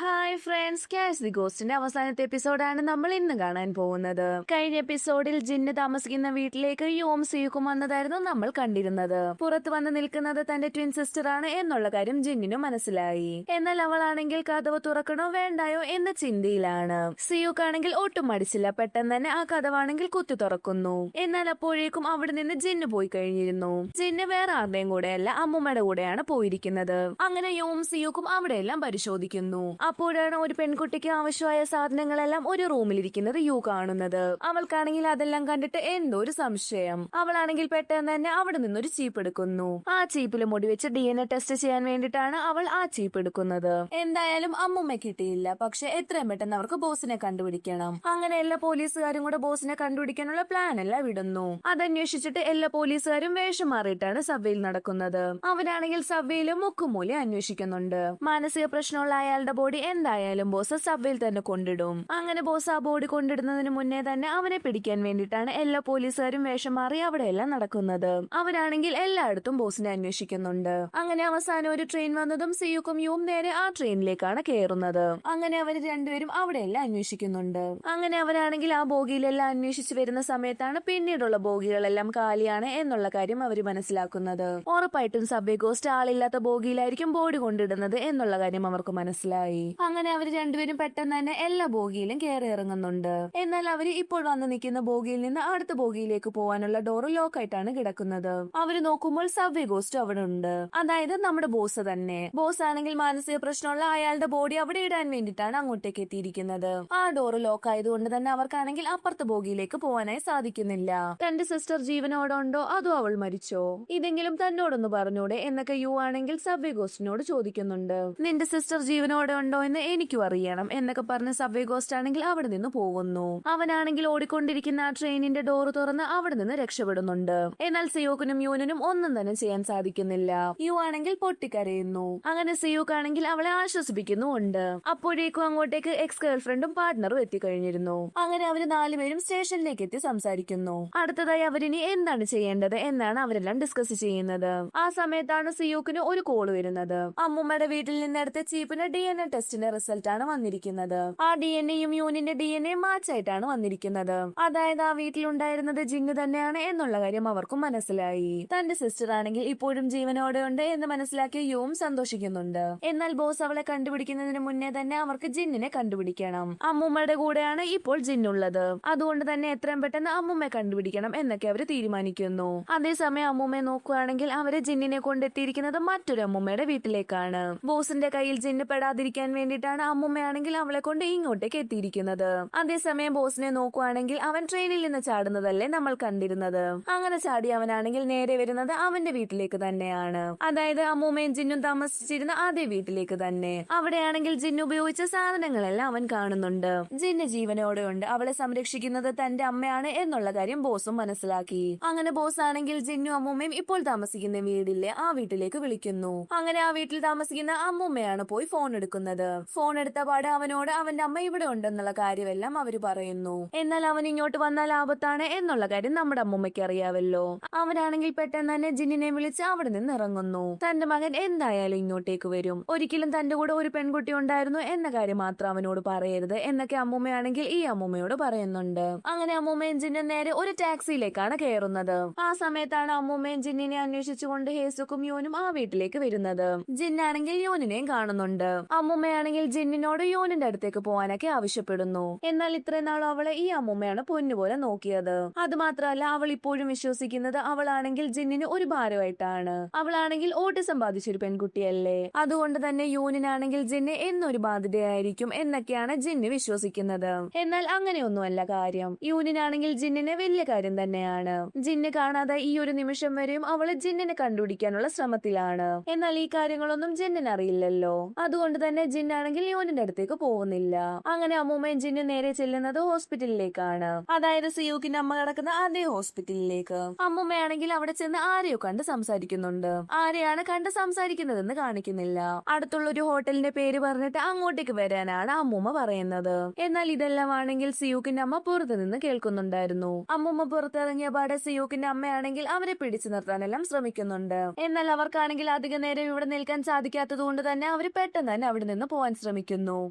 Hi friends, catch the ഗോസ്റ്റിന്റെ അവസാനത്തെ എപ്പിസോഡാണ് നമ്മൾ ഇന്ന് കാണാൻ പോകുന്നത്. കഴിഞ്ഞ എപ്പിസോഡിൽ ജിന്ന് താമസിക്കുന്ന വീട്ടിലേക്ക് യോം സിയുക്കും വന്നതായിരുന്നു നമ്മൾ കണ്ടിരുന്നത്. പുറത്ത് വന്ന് നിൽക്കുന്നത് തന്റെ ട്വിൻ സിസ്റ്റർ ആണ് എന്നുള്ള കാര്യം ജിന്നിനും മനസ്സിലായി. എന്നാൽ അവളാണെങ്കിൽ കതവ് തുറക്കണോ വേണ്ടായോ എന്ന ചിന്തയിലാണ്. സിയുക്കാണെങ്കിൽ ഒട്ടും മടിച്ചില്ല. പെട്ടെന്ന് തന്നെ ആ കതവാണെങ്കിൽ കുത്തി തുറക്കുന്നു. എന്നാൽ അപ്പോഴേക്കും അവിടെ നിന്ന് ജിന്ന് പോയി കഴിഞ്ഞിരുന്നു. ജിന്ന് വേറെ ആരുടെയും കൂടെയല്ല, അമ്മുമ്മയുടെ കൂടെയാണ് പോയിരിക്കുന്നത്. അങ്ങനെ യോം സിയുക്കും അവിടെയെല്ലാം പരിശോധിക്കുന്നു. അപ്പോഴാണ് ഒരു പെൺകുട്ടിക്ക് ആവശ്യമായ സാധനങ്ങളെല്ലാം ഒരു റൂമിലിരിക്കുന്നത് യു കാണുന്നത്. അവൾക്കാണെങ്കിൽ അതെല്ലാം കണ്ടിട്ട് എന്തോ ഒരു സംശയം. അവളാണെങ്കിൽ പെട്ടെന്ന് തന്നെ അവിടെ നിന്നൊരു ചീപ്പ് എടുക്കുന്നു. ആ ചീപ്പിൽ മുടി വെച്ച് DNA ടെസ്റ്റ് ചെയ്യാൻ വേണ്ടിയിട്ടാണ് അവൾ ആ ചീപ്പ് എടുക്കുന്നത്. എന്തായാലും അമ്മുമ്മ കിട്ടിയില്ല. പക്ഷെ എത്രയും പെട്ടെന്ന് അവർക്ക് ബോസിനെ കണ്ടുപിടിക്കണം. അങ്ങനെ എല്ലാ പോലീസുകാരും കൂടെ ബോസിനെ കണ്ടുപിടിക്കാനുള്ള പ്ലാൻ എല്ലാം വിടുന്നു. അതന്വേഷിച്ചിട്ട് എല്ലാ പോലീസുകാരും വേഷം മാറിയിട്ടാണ് സബ്വേയിൽ നടക്കുന്നത്. അവരാണെങ്കിൽ സബ്വേയിലും മുക്കുമൂലം അന്വേഷിക്കുന്നുണ്ട്. മാനസിക പ്രശ്നമുള്ള അയാളുടെ ബോഡി എന്തായാലും ബോസ് സബ്വേയിൽ തന്നെ കൊണ്ടിടും. അങ്ങനെ ബോസ് ആ ബോഡി കൊണ്ടിടുന്നതിന് മുന്നേ തന്നെ അവനെ പിടിക്കാൻ വേണ്ടിയിട്ടാണ് എല്ലാ പോലീസുകാരും വേഷം മാറി അവിടെയെല്ലാം നടക്കുന്നത്. അവരാണെങ്കിൽ എല്ലായിടത്തും ബോസിനെ അന്വേഷിക്കുന്നുണ്ട്. അങ്ങനെ അവസാനം ഒരു ട്രെയിൻ വന്നതും സിയുക്കും യും നേരെ ആ ട്രെയിനിലേക്കാണ് കയറുന്നത്. അങ്ങനെ അവർ രണ്ടുപേരും അവിടെയെല്ലാം അന്വേഷിക്കുന്നുണ്ട്. അങ്ങനെ അവരാണെങ്കിൽ ആ ബോഗിയിലെല്ലാം അന്വേഷിച്ചു വരുന്ന സമയത്താണ് പിന്നീടുള്ള ബോഗികളെല്ലാം കാലിയാണ് എന്നുള്ള കാര്യം അവർ മനസ്സിലാക്കുന്നത്. ഉറപ്പായിട്ടും സബ്വേ ഗോസ്റ്റ് ആളില്ലാത്ത ബോഗിയിലായിരിക്കും ബോഡി കൊണ്ടിടുന്നത് എന്നുള്ള കാര്യം അവർക്ക് മനസ്സിലായി. അങ്ങനെ അവർ രണ്ടുപേരും പെട്ടെന്ന് തന്നെ എല്ലാ ബോഗിയിലും കയറി ഇറങ്ങുന്നുണ്ട്. എന്നാൽ അവര് ഇപ്പോൾ വന്ന് നിൽക്കുന്ന ബോഗിയിൽ നിന്ന് അടുത്ത ബോഗിയിലേക്ക് പോകാനുള്ള ഡോറ് ലോക്കായിട്ടാണ് കിടക്കുന്നത്. അവര് നോക്കുമ്പോൾ സബ്വേ ഗോസ്റ്റ് അവിടെ ഉണ്ട്. അതായത് നമ്മുടെ ബോസ് തന്നെ. ബോസ് ആണെങ്കിൽ മാനസിക പ്രശ്നമുള്ള അയാളുടെ ബോഡി അവിടെ ഇടാൻ വേണ്ടിയിട്ടാണ് അങ്ങോട്ടേക്ക് എത്തിയിരിക്കുന്നത്. ആ ഡോറ് ലോക്ക് ആയതുകൊണ്ട് തന്നെ അവർക്കാണെങ്കിൽ അപ്പുറത്തെ ബോഗിയിലേക്ക് പോകാനായി സാധിക്കുന്നില്ല. തന്റെ സിസ്റ്റർ ജീവനോടുണ്ടോ അതോ അവൾ മരിച്ചോ, ഇതെങ്കിലും തന്നോടൊന്ന് പറഞ്ഞൂടെ എന്നൊക്കെ യു ആണെങ്കിൽ സബ്വേ ഗോസ്റ്റിനോട് ചോദിക്കുന്നുണ്ട്. നിന്റെ സിസ്റ്റർ ജീവനോടെ ഉണ്ടോ എന്ന് എനിക്കും അറിയണം എന്നൊക്കെ പറഞ്ഞ് സബ്വേ ഗോസ്റ്റ് ആണെങ്കിൽ അവിടെ നിന്ന് പോകുന്നു. അവനാണെങ്കിൽ ഓടിക്കൊണ്ടിരിക്കുന്ന ആ ട്രെയിനിന്റെ ഡോറ് തുറന്ന് അവിടെ നിന്ന് രക്ഷപ്പെടുന്നുണ്ട്. എന്നാൽ സിയോക്കിനും യൂനും ഒന്നും തന്നെ ചെയ്യാൻ സാധിക്കുന്നില്ല. യു ആണെങ്കിൽ പൊട്ടിക്കരയുന്നു. അങ്ങനെ സിയോക്ക് ആണെങ്കിൽ അവളെ ആശ്വസിപ്പിക്കുന്നുണ്ട്. അപ്പോഴേക്കും അങ്ങോട്ടേക്ക് എക്സ് ഗേൾഫ്രണ്ടും പാർട്ട്ണറും എത്തിക്കഴിഞ്ഞിരുന്നു. അങ്ങനെ അവര് നാലുപേരും സ്റ്റേഷനിലേക്ക് എത്തി സംസാരിക്കുന്നു. അടുത്തതായി അവരിനി എന്താണ് ചെയ്യേണ്ടത് എന്നാണ് അവരെല്ലാം ഡിസ്കസ് ചെയ്യുന്നത്. ആ സമയത്താണ് സിയോക്കിന് ഒരു കോള് വരുന്നത്. അമ്മുമ്മയുടെ വീട്ടിൽ നിന്നെടുത്ത ചീപ്പിന് DNA ടെസ്റ്റിന്റെ റിസൾട്ട് ആണ് വന്നിരിക്കുന്നത്. ആ DNAയും യൂനിന്റെ DNA മാച്ചായിട്ടാണ് വന്നിരിക്കുന്നത്. അതായത് ആ വീട്ടിലുണ്ടായിരുന്നത് ജിന്ന് തന്നെയാണ് എന്നുള്ള കാര്യം അവർക്കും മനസ്സിലായി. തന്റെ സിസ്റ്റർ ആണെങ്കിൽ ഇപ്പോഴും ജീവനോടെ ഉണ്ട് എന്ന് മനസ്സിലാക്കിയ യുവും സന്തോഷിക്കുന്നുണ്ട്. എന്നാൽ ബോസ് അവളെ കണ്ടുപിടിക്കുന്നതിന് മുന്നേ തന്നെ അവർക്ക് ജിന്നിനെ കണ്ടുപിടിക്കണം. അമ്മുമ്മയുടെ കൂടെയാണ് ഇപ്പോൾ ജിന്നുള്ളത്. അതുകൊണ്ട് തന്നെ എത്രയും പെട്ടെന്ന് അമ്മുമ്മയെ കണ്ടുപിടിക്കണം എന്നൊക്കെ അവര് തീരുമാനിക്കുന്നു. അതേസമയം അമ്മുമ്മയെ നോക്കുകയാണെങ്കിൽ അവര് ജിന്നിനെ കൊണ്ടെത്തിയിരിക്കുന്നത് മറ്റൊരു അമ്മുമ്മയുടെ വീട്ടിലേക്കാണ്. ബോസിന്റെ കയ്യിൽ ജിന്ന് പെടാതിരിക്കാൻ വേണ്ടിയിട്ടാണ് അമ്മുമ്മയാണെങ്കിൽ അവളെ കൊണ്ട് ഇങ്ങോട്ടേക്ക് എത്തിയിരിക്കുന്നത്. അതേസമയം ബോസിനെ നോക്കുവാണെങ്കിൽ അവൻ ട്രെയിനിൽ നിന്ന് ചാടുന്നതല്ലേ നമ്മൾ കണ്ടിരുന്നത്. അങ്ങനെ ചാടി അവനാണെങ്കിൽ നേരെ വരുന്നത് അവന്റെ വീട്ടിലേക്ക് തന്നെയാണ്. അതായത് അമ്മൂമ്മയും ജിന്നും താമസിച്ചിരുന്ന അതേ വീട്ടിലേക്ക് തന്നെ. അവിടെയാണെങ്കിൽ ജിന്ന് ഉപയോഗിച്ച സാധനങ്ങളെല്ലാം അവൻ കാണുന്നുണ്ട്. ജിന്ന് ജീവനോടെ ഉണ്ട്. അവളെ സംരക്ഷിക്കുന്നത് തന്റെ അമ്മയാണ് എന്നുള്ള കാര്യം ബോസും മനസ്സിലാക്കി. അങ്ങനെ ബോസ് ആണെങ്കിൽ ജിന്നും അമ്മൂമ്മയും ഇപ്പോൾ താമസിക്കുന്ന വീടില്ലേ ആ വീട്ടിലേക്ക് വിളിക്കുന്നു. അങ്ങനെ ആ വീട്ടിൽ താമസിക്കുന്ന അമ്മൂമ്മയാണ് പോയി ഫോൺ എടുക്കുന്നത്. ഫോൺ എടുത്ത പാടെ അവനോട് അവന്റെ അമ്മ ഇവിടെ ഉണ്ടെന്നുള്ള കാര്യമെല്ലാം അവര് പറയുന്നു. എന്നാൽ അവൻ ഇങ്ങോട്ട് വന്നാൽ ആപത്താണ് എന്നുള്ള കാര്യം നമ്മുടെ അമ്മൂമ്മയ്ക്ക് അറിയാവല്ലോ. അവനാണെങ്കിൽ പെട്ടെന്ന് തന്നെ ജിന്നിനെ വിളിച്ച് അവിടെ നിന്ന് ഇറങ്ങുന്നു. തന്റെ മകൻ എന്തായാലും ഇങ്ങോട്ടേക്ക് വരും. ഒരിക്കലും തന്റെ കൂടെ ഒരു പെൺകുട്ടി ഉണ്ടായിരുന്നു എന്ന കാര്യം മാത്രം അവനോട് പറയരുത് എന്നൊക്കെ അമ്മൂമ്മയാണെങ്കിൽ ഈ അമ്മൂമ്മയോട് പറയുന്നുണ്ട്. അങ്ങനെ അമ്മൂമ്മയും ജിന്നും നേരെ ഒരു ടാക്സിയിലേക്കാണ് കയറുന്നത്. ആ സമയത്താണ് അമ്മൂമ്മയും ജിന്നിനെ അന്വേഷിച്ചുകൊണ്ട് ഹേസുക്കും യോനും ആ വീട്ടിലേക്ക് വരുന്നത്. ജിന്നാണെങ്കിൽ യോനിനെയും കാണുന്നുണ്ട്. അമ്മുമ്മയാണെങ്കിൽ ജിന്നിനോട് യോനിന്റെ അടുത്തേക്ക് പോകാനൊക്കെ ആവശ്യപ്പെടുന്നു. എന്നാൽ ഇത്രയും നാളും അവളെ ഈ അമ്മുമ്മയാണ് പൊന്നുപോലെ നോക്കിയത്. അത് മാത്രമല്ല അവൾ ഇപ്പോഴും വിശ്വസിക്കുന്നത് അവളാണെങ്കിൽ ജിന്നിന് ഒരു ഭാരമായിട്ടാണ്. അവളാണെങ്കിൽ ഓട്ടിസം ബാധിച്ചൊരു പെൺകുട്ടിയല്ലേ. അതുകൊണ്ട് തന്നെ യൂനിനാണെങ്കിൽ ജിന്ന് എന്നൊരു ബാധ്യതയായിരിക്കും എന്നൊക്കെയാണ് ജിന്ന് വിശ്വസിക്കുന്നത്. എന്നാൽ അങ്ങനെയൊന്നുമല്ല കാര്യം. യൂനിനാണെങ്കിൽ ജിന്നിന് വലിയ കാര്യം തന്നെയാണ്. ജിന്ന് കാണാതെ ഈ ഒരു നിമിഷം വരെയും അവള് ജിന്നിനെ കണ്ടുപിടിക്കാനുള്ള ശ്രമത്തിലാണ്. എന്നാൽ ഈ കാര്യങ്ങളൊന്നും ജിന്നിന് അറിയില്ലല്ലോ. അതുകൊണ്ട് തന്നെ ജിന്നാണെങ്കിൽ യോനിന്റെ അടുത്തേക്ക് പോകുന്നില്ല. അങ്ങനെ അമ്മൂമ്മയും ജിന്നും നേരെ ചെല്ലുന്നത് ഹോസ്പിറ്റലിലേക്കാണ്. അതായത് സിയൂക്കിന്റെ അമ്മ കിടക്കുന്ന അതേ ഹോസ്പിറ്റലിലേക്ക്. അമ്മൂമ്മയാണെങ്കിൽ അവിടെ ചെന്ന് ആരെയോ കണ്ട് സംസാരിക്കുന്നുണ്ട്. ആരെയാണ് കണ്ട് സംസാരിക്കുന്നതെന്ന് കാണിക്കുന്നില്ല. അടുത്തുള്ള ഒരു ഹോട്ടലിന്റെ പേര് പറഞ്ഞിട്ട് അങ്ങോട്ടേക്ക് വരാനാണ് അമ്മൂമ്മ പറയുന്നത്. എന്നാൽ ഇതെല്ലാം ആണെങ്കിൽ സിയൂക്കിന്റെ അമ്മ പുറത്തു നിന്ന് കേൾക്കുന്നുണ്ടായിരുന്നു. അമ്മൂമ്മ പുറത്തിറങ്ങിയ പാടെ സിയൂക്കിന്റെ അമ്മയാണെങ്കിൽ അവരെ പിടിച്ചു നിർത്താനെല്ലാം ശ്രമിക്കുന്നുണ്ട്. എന്നാൽ അവർക്കാണെങ്കിൽ അധിക നേരം ഇവിടെ നിൽക്കാൻ സാധിക്കാത്തത് കൊണ്ട് തന്നെ അവർ പെട്ടെന്ന് തന്നെ അവിടെ നിന്ന് പോകാൻ ശ്രമിക്കുന്നു.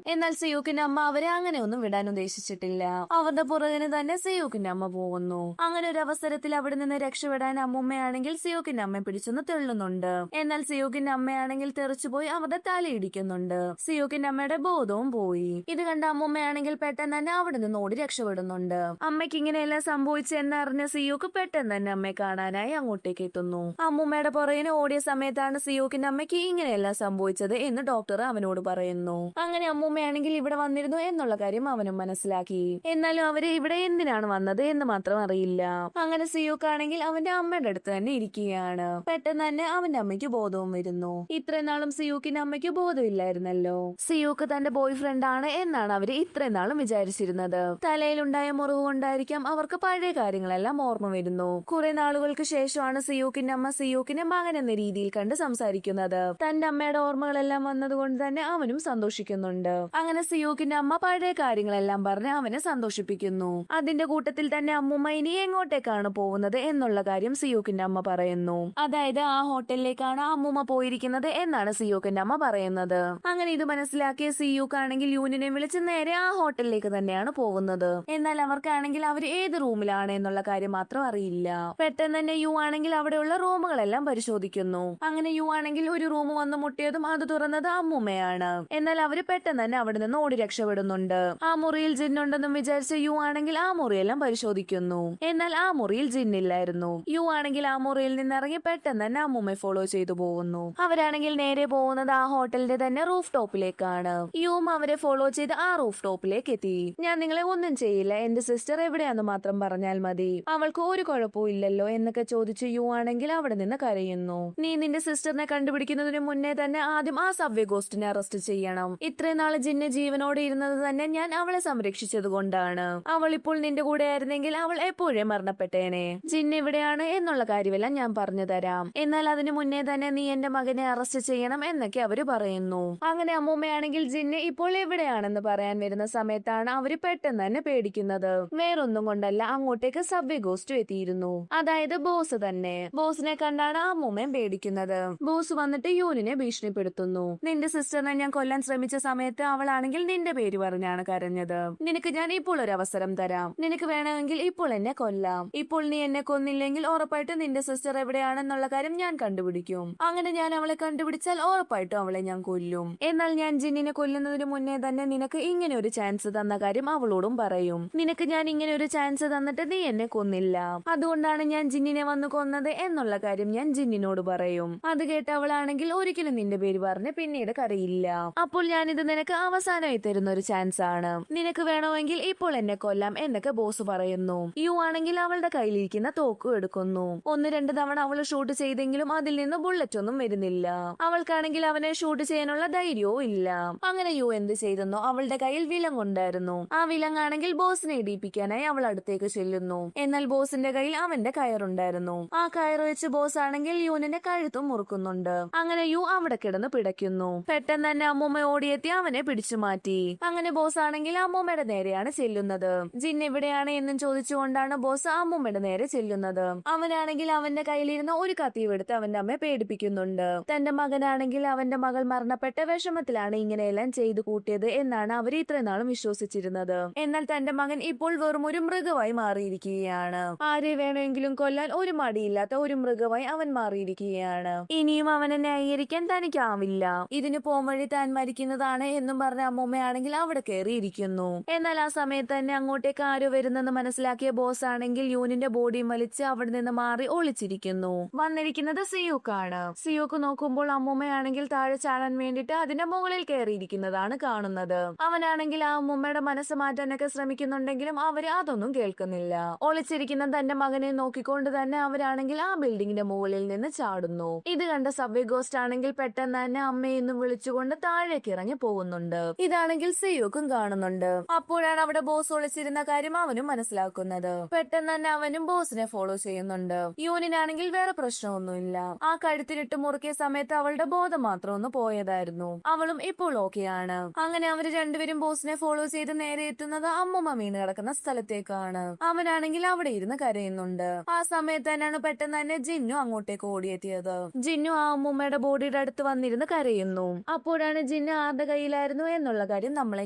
എന്നാൽ സിയൂക്കിന്റെ അമ്മ അവരെ അങ്ങനെ ഒന്നും വിടാൻ ഉദ്ദേശിച്ചിട്ടില്ല. അവരുടെ പുറകിന് തന്നെ സിയൂക്കിന്റെ അമ്മ പോകുന്നു. അങ്ങനെ ഒരു അവസരത്തിൽ അവിടെ നിന്ന് രക്ഷപ്പെടാൻ അമ്മുമ്മയാണെങ്കിൽ സിയൂക്കിന്റെ അമ്മയെ പിടിച്ചൊന്ന് തെള്ളുന്നുണ്ട്. എന്നാൽ സിയൂക്കിന്റെ അമ്മയാണെങ്കിൽ തെറിച്ചുപോയി അവരുടെ തലയിടിക്കുന്നുണ്ട്. സിയൂക്കിന്റെ അമ്മയുടെ ബോധവും പോയി. ഇത് കണ്ട അമ്മുമ്മയാണെങ്കിൽ പെട്ടെന്ന് തന്നെ അവിടെ നിന്ന് ഓടി രക്ഷപ്പെടുന്നുണ്ട്. അമ്മയ്ക്ക് ഇങ്ങനെയെല്ലാം സംഭവിച്ചെന്നറിഞ്ഞ സിയൂക്ക് പെട്ടെന്ന് തന്നെ അമ്മയെ കാണാനായി അങ്ങോട്ടേക്ക് എത്തുന്നു. അമ്മുമ്മയുടെ പുറകിന് ഓടിയ സമയത്താണ് സിയൂക്കിന്റെ അമ്മയ്ക്ക് ഇങ്ങനെയെല്ലാം സംഭവിച്ചത് എന്ന് ഡോക്ടർ അവനോട് പറയുന്നു. അങ്ങനെ അമ്മുമ്മയാണെങ്കിൽ ഇവിടെ വന്നിരുന്നു എന്നുള്ള കാര്യം അവനും മനസ്സിലാക്കി. എന്നാലും അവര് ഇവിടെ എന്തിനാണ് വന്നത് എന്ന് മാത്രം അറിയില്ല. അങ്ങനെ സിയൂക്ക് ആണെങ്കിൽ അവന്റെ അമ്മയുടെ അടുത്ത് തന്നെ ഇരിക്കുകയാണ്. പെട്ടെന്ന് തന്നെ അവന്റെ അമ്മയ്ക്ക് ബോധവും വരുന്നു. ഇത്രയും നാളും സിയൂക്കിന്റെ അമ്മയ്ക്ക് ബോധമില്ലായിരുന്നല്ലോ. സിയൂക്ക് തന്റെ ബോയ് ഫ്രണ്ട് ആണ് എന്നാണ് അവര് ഇത്രയും നാളും വിചാരിച്ചിരുന്നത്. തലയിലുണ്ടായ മുറിവ് കൊണ്ടായിരിക്കാം അവർക്ക് പഴയ കാര്യങ്ങളെല്ലാം ഓർമ്മ വരുന്നു. കുറെ നാളുകൾക്ക് ശേഷമാണ് സിയൂക്കിന്റെ അമ്മ സിയൂക്കിനെ മകൻ എന്ന രീതിയിൽ കണ്ട് സംസാരിക്കുന്നത്. തന്റെ അമ്മയുടെ ഓർമ്മകളെല്ലാം വന്നതുകൊണ്ട് തന്നെ അവനും സന്തോഷിക്കുന്നുണ്ട്. അങ്ങനെ സിയൂക്കിന്റെ അമ്മ പഴയ കാര്യങ്ങളെല്ലാം പറഞ്ഞ് അവനെ സന്തോഷിപ്പിക്കുന്നു. അതിന്റെ കൂട്ടത്തിൽ തന്നെ അമ്മുമ്മ ഇനി എങ്ങോട്ടേക്കാണ് പോകുന്നത് എന്നുള്ള കാര്യം സിയൂക്കിന്റെ അമ്മ പറയുന്നു. അതായത് ആ ഹോട്ടലിലേക്കാണ് അമ്മുമ്മ പോയിരിക്കുന്നത് എന്നാണ് സിയൂക്കിന്റെ അമ്മ പറയുന്നത്. അങ്ങനെ ഇത് മനസ്സിലാക്കിയ സിയൂക്ക് ആണെങ്കിൽ യൂനിനെ വിളിച്ച് നേരെ ആ ഹോട്ടലിലേക്ക് തന്നെയാണ് പോകുന്നത്. എന്നാൽ അവർക്കാണെങ്കിൽ അവർ ഏത് റൂമിലാണ് എന്നുള്ള കാര്യം മാത്രം അറിയില്ല. പെട്ടെന്ന് തന്നെ യു ആണെങ്കിൽ അവിടെയുള്ള റൂമുകളെല്ലാം പരിശോധിക്കുന്നു. അങ്ങനെ യു ആണെങ്കിൽ ഒരു റൂം വന്ന് മുട്ടിയതും അത് തുറന്നത് അമ്മുമ്മയാണ്. എന്നാൽ അവര് പെട്ടെന്ന് തന്നെ അവിടെ നിന്ന് ഓടി രക്ഷപ്പെടുന്നുണ്ട്. ആ മുറിയിൽ ജിന്നുണ്ടെന്നും വിചാരിച്ച യു ആണെങ്കിൽ ആ മുറിയെല്ലാം പരിശോധിക്കുന്നു. എന്നാൽ ആ മുറിയിൽ ജിന്നില്ലായിരുന്നു. യു ആണെങ്കിൽ ആ മുറിയിൽ നിന്നിറങ്ങി പെട്ടെന്ന് തന്നെ അമ്മുമ്മയെ ഫോളോ ചെയ്തു പോകുന്നു. അവരാണെങ്കിൽ നേരെ പോകുന്നത് ആ ഹോട്ടലിന്റെ തന്നെ റൂഫ് ടോപ്പിലേക്കാണ്. യുവും അവരെ ഫോളോ ചെയ്ത് ആ റൂഫ് ടോപ്പിലേക്ക് എത്തി. ഞാൻ നിങ്ങളെ ഒന്നും ചെയ്യില്ല, എന്റെ സിസ്റ്റർ എവിടെയാന്ന് മാത്രം പറഞ്ഞാൽ മതി, അവൾക്ക് ഒരു കുഴപ്പവും ഇല്ലല്ലോ എന്നൊക്കെ ചോദിച്ച് യു ആണെങ്കിൽ അവിടെ നിന്ന് കരയുന്നു. നീ നിന്റെ സിസ്റ്ററിനെ കണ്ടുപിടിക്കുന്നതിന് മുന്നേ തന്നെ ആദ്യം ആ സബ്വേ ഗോസ്റ്റിനെ അറസ്റ്റ് ചെയ്യണം. ഇത്രയും നാള് ജിന്നെ ജീവനോടെ ഇരുന്നത് തന്നെ ഞാൻ അവളെ സംരക്ഷിച്ചത് കൊണ്ടാണ്. അവൾ ഇപ്പോൾ നിന്റെ കൂടെ ആയിരുന്നെങ്കിൽ അവൾ എപ്പോഴേ മരണപ്പെട്ടേനെ. ജിന്ന് എവിടെയാണ് എന്നുള്ള കാര്യമെല്ലാം ഞാൻ പറഞ്ഞു തരാം. എന്നാൽ അതിനു മുന്നേ തന്നെ നീ എന്റെ മകനെ അറസ്റ്റ് ചെയ്യണം എന്നൊക്കെ അവര് പറയുന്നു. അങ്ങനെ അമ്മൂമ്മയാണെങ്കിൽ ജിന്ന് ഇപ്പോൾ എവിടെയാണെന്ന് പറയാൻ വരുന്ന സമയത്താണ് അവര് പെട്ടെന്ന് തന്നെ പേടിക്കുന്നത്. വേറൊന്നും കൊണ്ടല്ല, അങ്ങോട്ടേക്ക് സബ്വേ ഗോസ്റ്റ് എത്തിയിരുന്നു. അതായത് ബോസ് തന്നെ. ബോസിനെ കണ്ടാണ് അമ്മൂമ്മയും പേടിക്കുന്നത്. ബോസ് വന്നിട്ട് യൂനിനെ ഭീഷണിപ്പെടുത്തുന്നു. നിന്റെ സിസ്റ്ററിനെ ഞാൻ കൊല്ലാൻ ശ്രമിച്ച സമയത്ത് അവളാണെങ്കിൽ നിന്റെ പേര് പറഞ്ഞാണ് കരഞ്ഞത്. നിനക്ക് ഞാൻ ഇപ്പോൾ ഒരു അവസരം തരാം. നിനക്ക് വേണമെങ്കിൽ ഇപ്പോൾ എന്നെ കൊല്ലാം. ഇപ്പോൾ നീ എന്നെ കൊന്നില്ലെങ്കിൽ ഉറപ്പായിട്ടും നിന്റെ സിസ്റ്റർ എവിടെയാണെന്നുള്ള കാര്യം ഞാൻ കണ്ടുപിടിക്കും. അങ്ങനെ ഞാൻ അവളെ കണ്ടുപിടിച്ചാൽ ഉറപ്പായിട്ടും അവളെ ഞാൻ കൊല്ലും. എന്നാൽ ഞാൻ ജിന്നിനെ കൊല്ലുന്നതിന് മുന്നേ തന്നെ നിനക്ക് ഇങ്ങനെ ഒരു ചാൻസ് തന്ന കാര്യം അവളോടും പറയും. നിനക്ക് ഞാൻ ഇങ്ങനെ ഒരു ചാൻസ് തന്നിട്ട് നീ എന്നെ കൊന്നില്ല, അതുകൊണ്ടാണ് ഞാൻ ജിന്നിനെ വന്ന് കൊന്നത് എന്നുള്ള കാര്യം ഞാൻ ജിന്നിനോട് പറയും. അത് കേട്ട് അവളാണെങ്കിൽ ഒരിക്കലും നിന്റെ പേര് പറഞ്ഞ് പിന്നീട് കരയില്ല. അപ്പോൾ ഞാനിത് നിനക്ക് അവസാനമായി തരുന്ന ഒരു ചാൻസ് ആണ്. നിനക്ക് വേണമെങ്കിൽ ഇപ്പോൾ എന്നെ കൊല്ലാം എന്നൊക്കെ ബോസ് പറയുന്നു. യു ആണെങ്കിൽ അവളുടെ കയ്യിലിരിക്കുന്ന തോക്കും എടുക്കുന്നു. 1-2 തവണ അവൾ ഷൂട്ട് ചെയ്തെങ്കിലും അതിൽ നിന്ന് ബുള്ളറ്റ് ഒന്നും വരുന്നില്ല. അവൾക്കാണെങ്കിൽ അവനെ ഷൂട്ട് ചെയ്യാനുള്ള ധൈര്യവും ഇല്ല. അങ്ങനെ യു എന്ത് ചെയ്തെന്നോ, അവളുടെ കയ്യിൽ വിലങ്ങുണ്ടായിരുന്നു. ആ വിലങ്ങാണെങ്കിൽ ബോസിനെ ഇടിപ്പിക്കാനായി അവൾ അടുത്തേക്ക് ചെല്ലുന്നു. എന്നാൽ ബോസിന്റെ കയ്യിൽ അവന്റെ കയറുണ്ടായിരുന്നു. ആ കയറ് വെച്ച് ബോസ് ആണെങ്കിൽ യൂനിന്റെ കഴുത്തും മുറുക്കുന്നുണ്ട്. അങ്ങനെ യു അവിടെ കിടന്ന് പിടയ്ക്കുന്നു. പെട്ടെന്ന് തന്നെ അമ്മൂമ്മ ഓടിയെത്തി അവനെ പിടിച്ചു മാറ്റി. അങ്ങനെ ബോസ് ആണെങ്കിൽ അമ്മൂമ്മയുടെ നേരെയാണ് ചെല്ലുന്നത്. ജിൻ എവിടെയാണ് എന്നും ചോദിച്ചുകൊണ്ടാണ് ബോസ് അമ്മൂമ്മയുടെ നേരെ ചെല്ലുന്നത്. അവനാണെങ്കിൽ അവന്റെ കയ്യിലിരുന്ന ഒരു കത്തിയെടുത്ത് അവന്റെ അമ്മയെ പേടിപ്പിക്കുന്നുണ്ട്. തന്റെ മകനാണെങ്കിൽ അവന്റെ മകൾ മരണപ്പെട്ട വിഷമത്തിലാണ് ഇങ്ങനെയെല്ലാം ചെയ്തു കൂട്ടിയത് എന്നാണ് അവർ ഇത്രയും നാളും വിശ്വസിച്ചിരുന്നത്. എന്നാൽ തന്റെ മകൻ ഇപ്പോൾ വെറും ഒരു മൃഗമായി മാറിയിരിക്കുകയാണ്. ആരെ വേണമെങ്കിലും കൊല്ലാൻ ഒരു മടിയില്ലാത്ത ഒരു മൃഗമായി അവൻ മാറിയിരിക്കുകയാണ്. ഇനിയും അവനെ ന്യായീകരിക്കാൻ തനിക്കാവില്ല. ഇതിന് പോംവഴി താൻ മരിക്കുന്നതാണ് എന്നും പറഞ്ഞ അമ്മൂമ്മയാണെങ്കിൽ അവിടെ കയറിയിരിക്കുന്നു. എന്നാൽ ആ സമയത്ത് തന്നെ അങ്ങോട്ടേക്ക് ആരോ വരുന്നെന്ന് മനസ്സിലാക്കിയ ബോസ് ആണെങ്കിൽ യൂനിന്റെ ബോഡിയും വലിച്ച് അവിടെ നിന്ന് മാറി ഒളിച്ചിരിക്കുന്നു. വന്നിരിക്കുന്നത് സിയൂക്കാണ്. സിയൂക്ക് നോക്കുമ്പോൾ അമ്മൂമ്മയാണെങ്കിൽ താഴെ ചാടാൻ വേണ്ടിട്ട് അതിന്റെ മുകളിൽ കയറിയിരിക്കുന്നതാണ് കാണുന്നത്. അവനാണെങ്കിൽ ആ അമ്മൂമ്മയുടെ മനസ്സ് മാറ്റാനൊക്കെ ശ്രമിക്കുന്നുണ്ടെങ്കിലും അവര് അതൊന്നും കേൾക്കുന്നില്ല. ഒളിച്ചിരിക്കുന്ന തന്റെ മകനെ നോക്കിക്കൊണ്ട് തന്നെ അവരാണെങ്കിൽ ആ ബിൽഡിങ്ങിന്റെ മുകളിൽ നിന്ന് ചാടുന്നു. ഇത് കണ്ട സബ്വേ ഗോസ്റ്റ് ആണെങ്കിൽ പെട്ടെന്ന് തന്നെ അമ്മയെന്നും വിളിച്ചുകൊണ്ട് താഴേക്ക് ഇറങ്ങി പോകുന്നുണ്ട്. ഇതാണെങ്കിൽ സിയൂക്കും കാണുന്നുണ്ട്. അപ്പോഴാണ് അവിടെ ബോസ് ഒളിച്ചിരുന്ന കാര്യം അവനും മനസ്സിലാക്കുന്നത്. പെട്ടെന്ന് തന്നെ അവനും ബോസിനെ ഫോളോ ചെയ്യുന്നുണ്ട്. യൂനിനാണെങ്കിൽ വേറെ പ്രശ്നമൊന്നുമില്ല. ആ കഴുത്തിലിട്ട് മുറുക്കിയ സമയത്ത് അവളുടെ ബോധം മാത്രം ഒന്ന് പോയതായിരുന്നു. അവളും ഇപ്പോൾ ഓക്കെയാണ്. അങ്ങനെ അവര് രണ്ടുപേരും ബോസിനെ ഫോളോ ചെയ്ത് നേരെ എത്തുന്നത് അമ്മൂമ്മ വീണ് കിടക്കുന്ന സ്ഥലത്തേക്കാണ്. അവനാണെങ്കിൽ അവിടെ ഇരുന്ന് കരയുന്നുണ്ട്. ആ സമയത്ത് തന്നെയാണ് പെട്ടെന്ന് തന്നെ ജിന്നു അങ്ങോട്ടേക്ക് ഓടിയെത്തിയത്. ജിന്നു ആ അമ്മൂമ്മയുടെ ബോഡിയുടെ അടുത്ത് വന്നിരുന്ന് കരയുന്നു. അപ്പോഴാണ് ജിന്നു ആരുടെ കയ്യിലായിരുന്നു എന്നുള്ള കാര്യം നമ്മളെ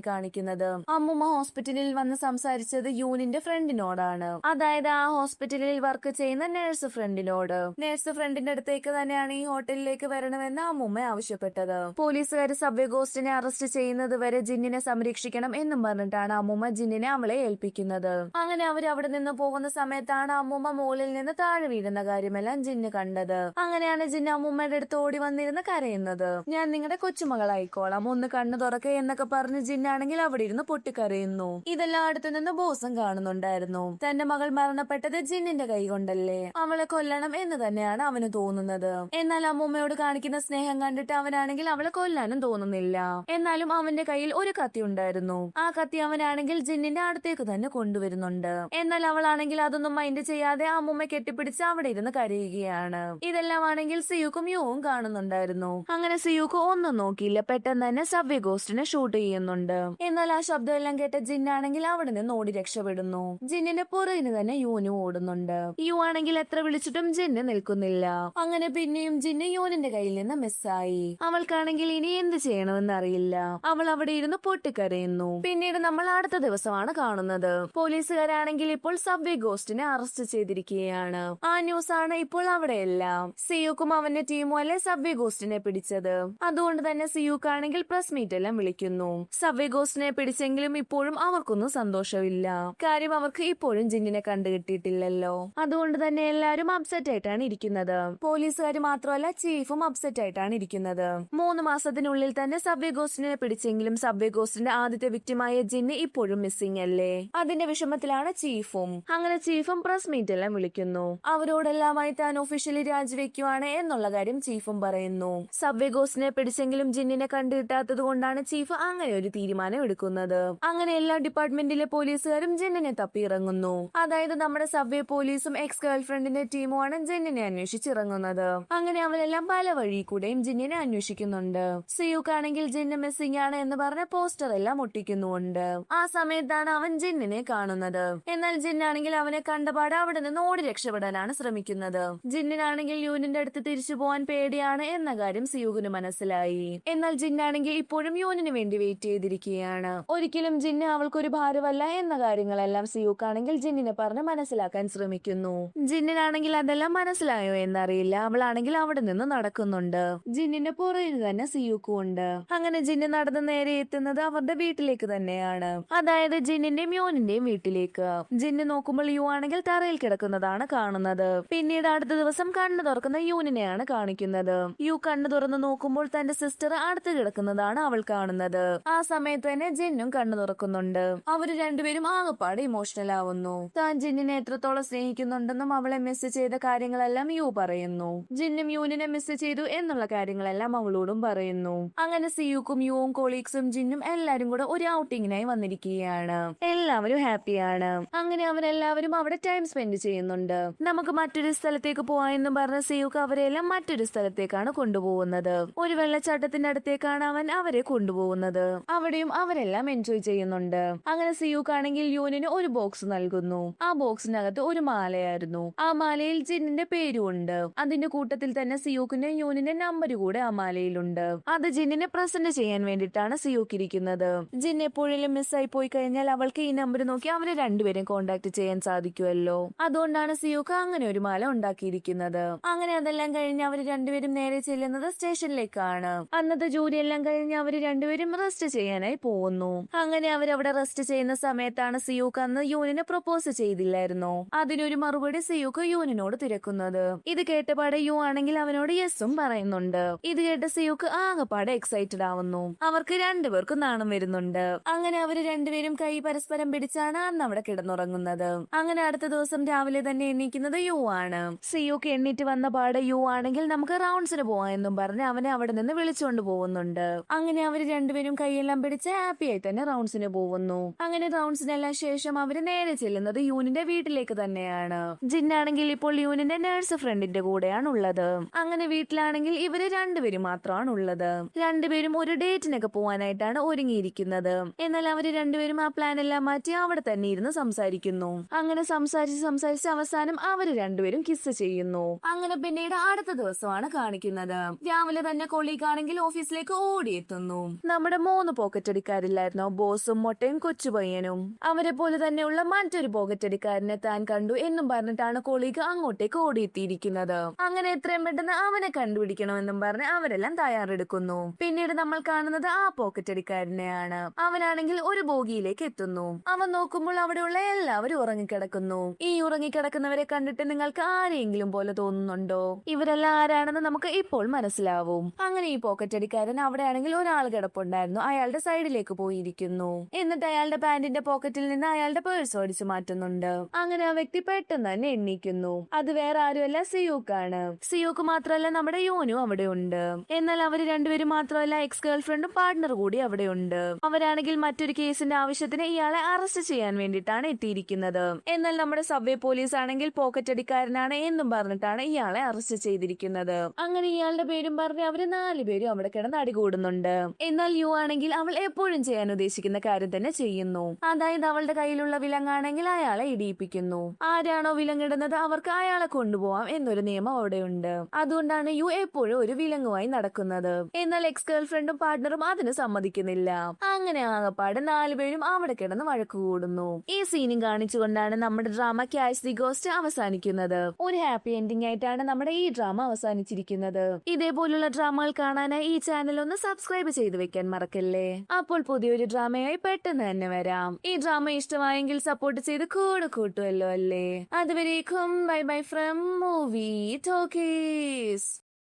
കാണിക്കുന്നത്. അമ്മുമ്മ ഹോസ്പിറ്റലിൽ വന്ന് സംസാരിച്ചത് യൂനിന്റെ ഫ്രണ്ടിനോടാണ്. അതായത് ആ ഹോസ്പിറ്റലിൽ വർക്ക് ചെയ്യുന്ന നഴ്സ് ഫ്രണ്ടിനോട്. നഴ്സ് ഫ്രണ്ടിന്റെ അടുത്തേക്ക് തന്നെയാണ് ഈ ഹോട്ടലിലേക്ക് വരണമെന്ന് അമ്മുമ്മ ആവശ്യപ്പെട്ടത്. പോലീസുകാർ സബ്വേ ഗോസ്റ്റിനെ അറസ്റ്റ് ചെയ്യുന്നത് വരെ ജിന്നിനെ സംരക്ഷിക്കണം എന്നും പറഞ്ഞിട്ടാണ് അമ്മുമ്മ ജിന്നിനെ അവളെ ഏൽപ്പിക്കുന്നത്. അങ്ങനെ അവർ അവിടെ നിന്ന് പോകുന്ന സമയത്താണ് അമ്മുമ്മ മുകളിൽ നിന്ന് താഴെ വീഴുന്ന കാര്യമെല്ലാം ജിന്ന് കണ്ടത്. അങ്ങനെയാണ് ജിന്ന് അമ്മുമ്മയുടെ അടുത്ത് ഓടി വന്നിരുന്ന് കരയുന്നത്. ഞാൻ നിങ്ങളുടെ കൊച്ചുമകളായിക്കോളാം, ഒന്ന് കണ്ണു തുറക്കേ എന്നൊക്കെ പറഞ്ഞ് ജിന്നാണെങ്കിൽ അവിടെ ഇരുന്ന് പൊട്ടിക്കരയുന്നു. ഇതെല്ലാം അടുത്തു നിന്ന് ബോസും കാണുന്നുണ്ടായിരുന്നു. തന്റെ മകൾ മരണപ്പെട്ടത് ജിന്നിന്റെ കൈ കൊണ്ടല്ലേ, അവളെ കൊല്ലണം എന്ന് തന്നെയാണ് അവന് തോന്നുന്നത്. എന്നാൽ അമ്മൂമ്മയോട് കാണിക്കുന്ന സ്നേഹം കണ്ടിട്ട് അവനാണെങ്കിൽ അവളെ കൊല്ലാനും തോന്നുന്നില്ല. എന്നാലും അവന്റെ കയ്യിൽ ഒരു കത്തി ഉണ്ടായിരുന്നു. ആ കത്തി അവനാണെങ്കിൽ ജിന്നിന്റെ അടുത്തേക്ക് തന്നെ കൊണ്ടുവരുന്നുണ്ട്. എന്നാൽ അവളാണെങ്കിൽ അതൊന്നും മൈൻഡ് ചെയ്യാതെ അമ്മൂമ്മ കെട്ടിപ്പിടിച്ച് അവിടെ ഇരുന്ന് കരയുകയാണ്. ഇതെല്ലാം ആണെങ്കിൽ സിയുക്കും യുവും കാണുന്നുണ്ടായിരുന്നു. അങ്ങനെ സിയുക്ക് ഒന്നും നോക്കിയില്ല, പെട്ടെന്ന് തന്നെ സബ്വേ ഗോസ്റ്റിനെ ഷൂട്ട് ചെയ്യുന്നുണ്ട്. എന്നാൽ ആ ശബ്ദം എല്ലാം കേട്ട ജിന്നാണെങ്കിൽ അവിടെ നിന്ന് ഓടി രക്ഷപ്പെടുന്നു. ജിന്നിന്റെ പുറകിന് തന്നെ യൂനും ഓടുന്നുണ്ട്. യു ആണെങ്കിൽ എത്ര വിളിച്ചിട്ടും ജിന്ന് നിൽക്കുന്നില്ല. അങ്ങനെ പിന്നെയും ജിന്ന് യൂനിന്റെ കയ്യിൽ നിന്ന് മിസ്സായി. അവൾക്കാണെങ്കിൽ ഇനി എന്ത് ചെയ്യണമെന്ന് അറിയില്ല. അവൾ അവിടെ ഇരുന്ന് പൊട്ടിക്കരയുന്നു. പിന്നീട് നമ്മൾ അടുത്ത ദിവസമാണ് കാണുന്നത്. പോലീസുകാരാണെങ്കിൽ ഇപ്പോൾ സബ്വേ ഗോസ്റ്റിനെ അറസ്റ്റ് ചെയ്തിരിക്കുകയാണ്. ആ ന്യൂസ് ആണ് ഇപ്പോൾ അവിടെയെല്ലാം. സിയുക്കും അവന്റെ ടീമും അല്ലേ സബ്വേ ഗോസ്റ്റിനെ പിടിച്ചത്. അതുകൊണ്ട് തന്നെ സിയുക്കാണെങ്കിൽ പ്രസ് മീറ്റ് എല്ലാം വിളിക്കുന്നു. സബ്വേ ഗോസ്റ്റിനെ പിടിച്ചെങ്കിലും ഇപ്പോഴും അവർക്കൊന്നും സന്തോഷമില്ല. കാര്യം അവർക്ക് ഇപ്പോഴും ജിന്നിനെ കണ്ടുകിട്ടിയിട്ടില്ലല്ലോ. അതുകൊണ്ട് തന്നെ എല്ലാരും അപ്സെറ്റ് ആയിട്ടാണ് ഇരിക്കുന്നത്. പോലീസുകാർ മാത്രമല്ല ചീഫും അപ്സെറ്റ് ആയിട്ടാണ് ഇരിക്കുന്നത്. 3 മാസത്തിനുള്ളിൽ തന്നെ സബ്വേ ഗോസ്റ്റിനെ പിടിച്ചെങ്കിലും സബ്വേ ഗോസ്റ്റിന്റെ ആദ്യത്തെ വിക്ടിമായ ജിന്ന് ഇപ്പോഴും മിസ്സിംഗ് അല്ലേ. അതിന്റെ വിഷമത്തിലാണ് ചീഫും. അങ്ങനെ ചീഫും പ്രസ് മീറ്റ് എല്ലാം വിളിക്കുന്നു. അവരോടെല്ലാമായി താൻ ഒഫീഷ്യലി രാജിവെക്കുവാണ് എന്നുള്ള കാര്യം ചീഫും പറയുന്നു. സബ്വേ ഗോസ്റ്റിനെ പിടിച്ചെങ്കിലും ജിന്നിനെ കണ്ടുകിട്ടാത്തത് കൊണ്ടാണ് ചീഫ് അങ്ങനെ ഒരു തീരുമാനം എടുക്കുന്നത്. അങ്ങനെ എല്ലാ ഡിപ്പാർട്ട്മെന്റിലെ പോലീസുകാരും ജിന്നിനെ തപ്പിയിറങ്ങുന്നു. അതായത് നമ്മുടെ സബ്വേ പോലീസും എക്സ് ഗേൾഫ്രണ്ടിന്റെ ടീമുമാണ് ജിന്നിനെ അന്വേഷിച്ചിറങ്ങുന്നത്. അങ്ങനെ അവരെല്ലാം പല വഴി കൂടെയും ജിന്നിനെ അന്വേഷിക്കുന്നുണ്ട്. സിയുക്കാണെങ്കിൽ ജിന്ന് മിസ്സിംഗ് ആണ് എന്ന് പറഞ്ഞ പോസ്റ്റർ എല്ലാം ഒട്ടിക്കുന്നുണ്ട്. ആ സമയത്താണ് അവൻ ജിന്നിനെ കാണുന്നത്. എന്നാൽ ജിന്നാണെങ്കിൽ അവനെ കണ്ടപാട് അവിടെ നിന്ന് ഓടി രക്ഷപ്പെടാനാണ് ശ്രമിക്കുന്നത്. ജിന്നിനാണെങ്കിൽ യൂനിന്റെ അടുത്ത് തിരിച്ചു പോകാൻ പേടിയാണ് എന്ന കാര്യം സിയുവിന് മനസ്സിലായി. എന്നാൽ ജിന്നാണെങ്കിൽ ഇപ്പോഴും യൂനിന് വേണ്ടി വെയിറ്റ് ചെയ്തിരിക്കുകയാണ്. ഒരിക്കലും ജിന്ന് അവൾക്കൊരു ഭാരമല്ല എന്ന കാര്യങ്ങളെല്ലാം സിയുക്കാണെങ്കിൽ ജിന്നിനെ പറഞ്ഞ് മനസ്സിലാക്കാൻ ശ്രമിക്കുന്നു. ജിന്നിനാണെങ്കിൽ അതെല്ലാം മനസ്സിലായോ എന്നറിയില്ല. അവളാണെങ്കിൽ അവിടെ നിന്ന് നടക്കുന്നുണ്ട്. ജിന്നിന്റെ പുറകിൽ തന്നെ സിയുക്കും ഉണ്ട്. അങ്ങനെ ജിന്ന് നടന്ന് നേരെ എത്തുന്നത് അവരുടെ വീട്ടിലേക്ക് തന്നെയാണ്. അതായത് ജിന്നിന്റെയും യൂനിന്റെയും വീട്ടിലേക്ക്. ജിന്ന് നോക്കുമ്പോൾ യു ആണെങ്കിൽ തറയിൽ കിടക്കുന്നതാണ് കാണുന്നത്. പിന്നീട് അടുത്ത ദിവസം കണ്ണു തുറക്കുന്ന യൂനിനെയാണ് കാണിക്കുന്നത്. യു കണ്ണു തുറന്ന് നോക്കുമ്പോൾ തന്റെ സിസ്റ്റർ അടുത്ത് കിടക്കുന്നതാണ് അവൾ കാണുന്നത്. ആ സമയത്ത് തന്നെ ജിന്നും കണ്ണു തുറക്കുന്നുണ്ട്. അവര് രണ്ടുപേരും ആകെപ്പാട് ഇമോഷണൽ ആവുന്നു. താൻ ജിന്നിനെ എത്രത്തോളം സ്നേഹിക്കുന്നുണ്ടെന്നും അവളെ മിസ് ചെയ്ത കാര്യങ്ങളെല്ലാം യു പറയുന്നു. ജിന്നും യൂനിനെ മിസ് ചെയ്തു എന്നുള്ള കാര്യങ്ങളെല്ലാം അവളോടും പറയുന്നു. അങ്ങനെ സിയുക്കും യുവും കൊളീഗ്സും ജിന്നും എല്ലാരും കൂടെ ഒരു ഔട്ടിങ്ങിനായി വന്നിരിക്കുകയാണ്. എല്ലാവരും ഹാപ്പിയാണ്. അങ്ങനെ അവരെല്ലാവരും അവിടെ ടൈം സ്പെൻഡ് ചെയ്യുന്നുണ്ട്. നമുക്ക് മറ്റൊരു സ്ഥലത്തേക്ക് പോവാമെന്നും പറഞ്ഞ സിയുക്ക് അവരെല്ലാം മറ്റൊരു സ്ഥലത്തേക്കാണ് കൊണ്ടുപോകുന്നത്. ഒരു വെള്ളച്ചാട്ടത്തിന്റെ അടുത്തേക്കാണ് അവൻ അവരെ കൊണ്ടുപോകുന്നത്. അവിടെയും അവരെല്ലാം എൻജോയ് ചെയ്യുന്നുണ്ട്. അങ്ങനെ സിയുക്കാണെങ്കിൽ യൂനിന് ഒരു ബോക്സ് നൽകുന്നു. ആ ബോക്സിനകത്ത് ഒരു മാലയായിരുന്നു. ആ മാലയിൽ ജിന്നിന്റെ പേരും ഉണ്ട്. അതിന്റെ കൂട്ടത്തിൽ തന്നെ സിയൂക്കിന്റെ യൂനിന്റെ നമ്പർ കൂടെ ആ മാലയിലുണ്ട്. അത് ജിന്നിനെ പ്രസന്റ് ചെയ്യാൻ വേണ്ടിയിട്ടാണ് സിയൂക്ക് ഇരിക്കുന്നത്. ജിൻ എപ്പോഴെങ്കിലും മിസ്സായി പോയി കഴിഞ്ഞാൽ അവൾക്ക് ഈ നമ്പർ നോക്കി അവരെ രണ്ടുപേരും കോണ്ടാക്ട് ചെയ്യാൻ സാധിക്കുമല്ലോ. അതുകൊണ്ടാണ് സിയൂക്ക് അങ്ങനെ ഒരു മാല ഉണ്ടാക്കിയിരിക്കുന്നത്. അങ്ങനെ അതെല്ലാം കഴിഞ്ഞ് അവർ രണ്ടുപേരും നേരെ ചെല്ലുന്നത് സ്റ്റേഷനിലേക്കാണ്. അന്നത്തെ ജോലിയെല്ലാം കഴിഞ്ഞ് അവർ രണ്ടുപേരും റെസ്റ്റ് ചെയ്യാനായി പോകുന്നു. അങ്ങനെ അവരവിടെ റെസ്റ്റ് ചെയ്യുന്ന സമയത്താണ് സിയൂക്ക് അന്ന് യൂനിനെ പ്രപ്പോസ് ചെയ്തില്ലായിരുന്നോ, അതിനൊരു മറുപടി സിയൂക്ക് യൂനിനോട് തിരക്കുന്നത്. ഇത് കേട്ടപാടെ യു ആണെങ്കിൽ അവനോട് യെസ്സും പറയുന്നുണ്ട്. ഇത് കേട്ട സിയൂക്ക് ആകെപ്പാടെ എക്സൈറ്റഡ് ആവുന്നു. അവർക്ക് രണ്ടുപേർക്കും നാണം വരുന്നുണ്ട്. അങ്ങനെ അവര് രണ്ടുപേരും കൈ പരസ്പരം പിടിച്ചാണ് അന്ന് അവിടെ കിടന്നുറങ്ങുന്നത്. അങ്ങനെ അടുത്ത ദിവസം രാവിലെ തന്നെ എണീക്കുന്നത് യു ആണ്. സിയൂക്ക് എണ്ണീറ്റ് വന്ന പാടെ യു ആണെങ്കിൽ നമുക്ക് റൗണ്ട്സിന് പോവാം എന്നും പറഞ്ഞ് അവനെ അവിടെ നിന്ന് വിളിച്ചുകൊണ്ട് പോകുന്നുണ്ട്. അങ്ങനെ അവര് രണ്ടുപേരും കൈയെല്ലാം പിടിച്ച് ഹാപ്പിയായി തന്നെ റൗണ്ട്സിന് പോകുന്നു. അങ്ങനെ റൗണ്ട്സിനെല്ലാം ശേഷം അവര് നേരെ ചെല്ലുന്നത് യൂനിന്റെ വീട്ടിലേക്ക് തന്നെയാണ്. ജിന്നാണെങ്കിൽ ഇപ്പോൾ യൂനിന്റെ നഴ്സ് ഫ്രണ്ടിന്റെ കൂടെയാണ് ഉള്ളത്. അങ്ങനെ വീട്ടിലാണെങ്കിൽ ഇവര് രണ്ടുപേരും മാത്രമാണ് ഉള്ളത്. രണ്ടുപേരും ഒരു ഡേറ്റിനൊക്കെ പോവാനായിട്ടാണ് ഒരുങ്ങിയിരിക്കുന്നത്. എന്നാൽ അവര് രണ്ടുപേരും ആ പ്ലാൻ എല്ലാം മാറ്റി അവിടെ തന്നെ ഇരുന്ന് സംസാരിക്കുന്നു. അങ്ങനെ സംസാരിച്ച് അവസാനം അവര് രണ്ടുപേരും കിസ് ചെയ്യുന്നു. അങ്ങനെ പിന്നീട് അടുത്ത ദിവസമാണ് കാണിക്കുന്നത്. രാവിലെ തന്നെ കൊളീഗ് ആണെങ്കിൽ ഓഫീസിലേക്ക് ഓടിയെത്തുന്നു. നമ്മുടെ 3 പോക്കറ്റടിക്കാരില്ലായിരുന്നോ, ബോസും മൊട്ടയും കൊച്ചുപയ്യനും. അവരെ പോലെ തന്നെയുള്ള മറ്റൊരു പോക്കറ്റടിക്കാരനെ താൻ കണ്ടു എന്നും പറഞ്ഞിട്ടാണ് കൊളീഗ് അങ്ങോട്ടേക്ക് ഓടിയെത്തിയിരിക്കുന്നത്. അങ്ങനെ എത്രയും പെട്ടെന്ന് അവനെ കണ്ടുപിടിക്കണമെന്നും പറഞ്ഞ് അവരെല്ലാം തയ്യാറെടുക്കുന്നു. പിന്നീട് നമ്മൾ കാണുന്നത് ആ പോക്കറ്റടിക്കാരനെയാണ്. അവനാണെങ്കിൽ ഒരു ബോഗിയിലേക്ക് എത്തുന്നു. അവൻ നോക്കുമ്പോൾ അവിടെയുള്ള എല്ലാവരും ഉറങ്ങിക്കിടക്കുന്നു. ഈ ഉറങ്ങിക്കിടക്കുന്നവരെ കണ്ടിട്ട് നിങ്ങൾക്ക് ആരെയെങ്കിലും പോലെ തോന്നുന്നുണ്ടോ? ഇവരെല്ലാം ആരാണെന്ന് നമുക്ക് ഇപ്പോൾ മനസ്സിലാവും. അങ്ങനെ ഈ പോക്കറ്റടിക്കാരൻ അവിടെയാണെങ്കിൽ ഒരാൾ കിടപ്പുണ്ടായിരുന്നു. അയാളുടെ സൈഡിലേക്ക് പോയിരിക്കുന്നു. എന്നിട്ട് അയാളുടെ പാന്റിന്റെ പോക്കറ്റിൽ നിന്ന് അയാളുടെ പേഴ്സ് ഓടിച്ചു മാറ്റുന്നുണ്ട്. അങ്ങനെ ആ വ്യക്തി പെട്ടെന്ന് തന്നെ എണ്ണീക്കുന്നു. അത് വേറെ ആരുമല്ല, സിയൂക്കാണ്. സിയൂക്ക് മാത്രമല്ല, നമ്മുടെ യോനു അവിടെ ഉണ്ട്. എന്നാൽ അവര് രണ്ടുപേരും മാത്രമല്ല, എക്സ് ഗേൾ ഫ്രണ്ടും പാർട്ട്ണർ കൂടി അവിടെ ഉണ്ട്. അവരാണെങ്കിൽ മറ്റൊരു കേസിന്റെ ആവശ്യത്തിന് ഇയാളെ അറസ്റ്റ് ചെയ്യാൻ വേണ്ടിയിട്ടാണ് എത്തിയിരിക്കുന്നത്. എന്നാൽ നമ്മുടെ സബ്വേ പോലീസ് ആണെങ്കിൽ പോക്കറ്റ് അടിക്കാരനാണ് എന്നും പറഞ്ഞിട്ടാണ് ഇയാളെ അറസ്റ്റ് ചെയ്തിരിക്കുന്നത്. അങ്ങനെ ഇയാളുടെ പേരും പറഞ്ഞ് അവര് 4 പേരും അവിടെ കിടന്ന് അടികൂടുന്നുണ്ട്. എന്നാൽ യു ആണെങ്കിൽ അവൾ എപ്പോഴും ചെയ്യാൻ ഉദ്ദേശിക്കുന്ന കാര്യം തന്നെ ചെയ്യുന്നു. അതായത് അവളുടെ കയ്യിലുള്ള വിലങ്ങാണെങ്കിൽ അയാളെ ഇടിയിപ്പിക്കുന്നു. ആരാണോ വിലങ്ങിടുന്നത് അവർക്ക് അയാളെ കൊണ്ടുപോവാം എന്നൊരു നിയമം അവിടെയുണ്ട്. അതുകൊണ്ടാണ് യു എപ്പോഴും ഒരു വിലങ്ങുമായി നടക്കുന്നത്. എന്നാൽ എക്സ് ഗേൾ ഫ്രണ്ടും പാർട്ട്ണറും അതിന് സമ്മതിക്കുന്നില്ല. അങ്ങനെ ആകപ്പാടെ 4 പേരും അവിടെ കിടന്ന് വഴക്ക് കൂടുന്നു. ഈ സീനും കാണിച്ചുകൊണ്ടാണ് നമ്മുടെ ഡ്രാമ ക്യാച്ച് ദി ഗോസ്റ്റ് അവസാനിക്കുന്നത്. ഒരു ഹാപ്പി എൻഡിംഗ് ആയിട്ടാണ് നമ്മുടെ ഈ ഡ്രാമ അവസാനിച്ചിരിക്കുന്നത്. ഇതേപോലുള്ള ഡ്രാമകൾ കാണാനായി ഈ ചാനൽ ഒന്ന് സബ്സ്ക്രൈബ് ചെയ്ത് വെക്കാൻ മറക്കല്ലേ. അപ്പോൾ പുതിയൊരു ഡ്രാമയായി പെട്ടെന്ന് തന്നെ വരാം. ഈ ഡ്രാമ ഇഷ്ടമായെങ്കിൽ സപ്പോർട്ട് ചെയ്ത് കൂടെ കൂട്ടുമല്ലോ അല്ലേ. അതുവരേക്കും bye bye from movie talkies.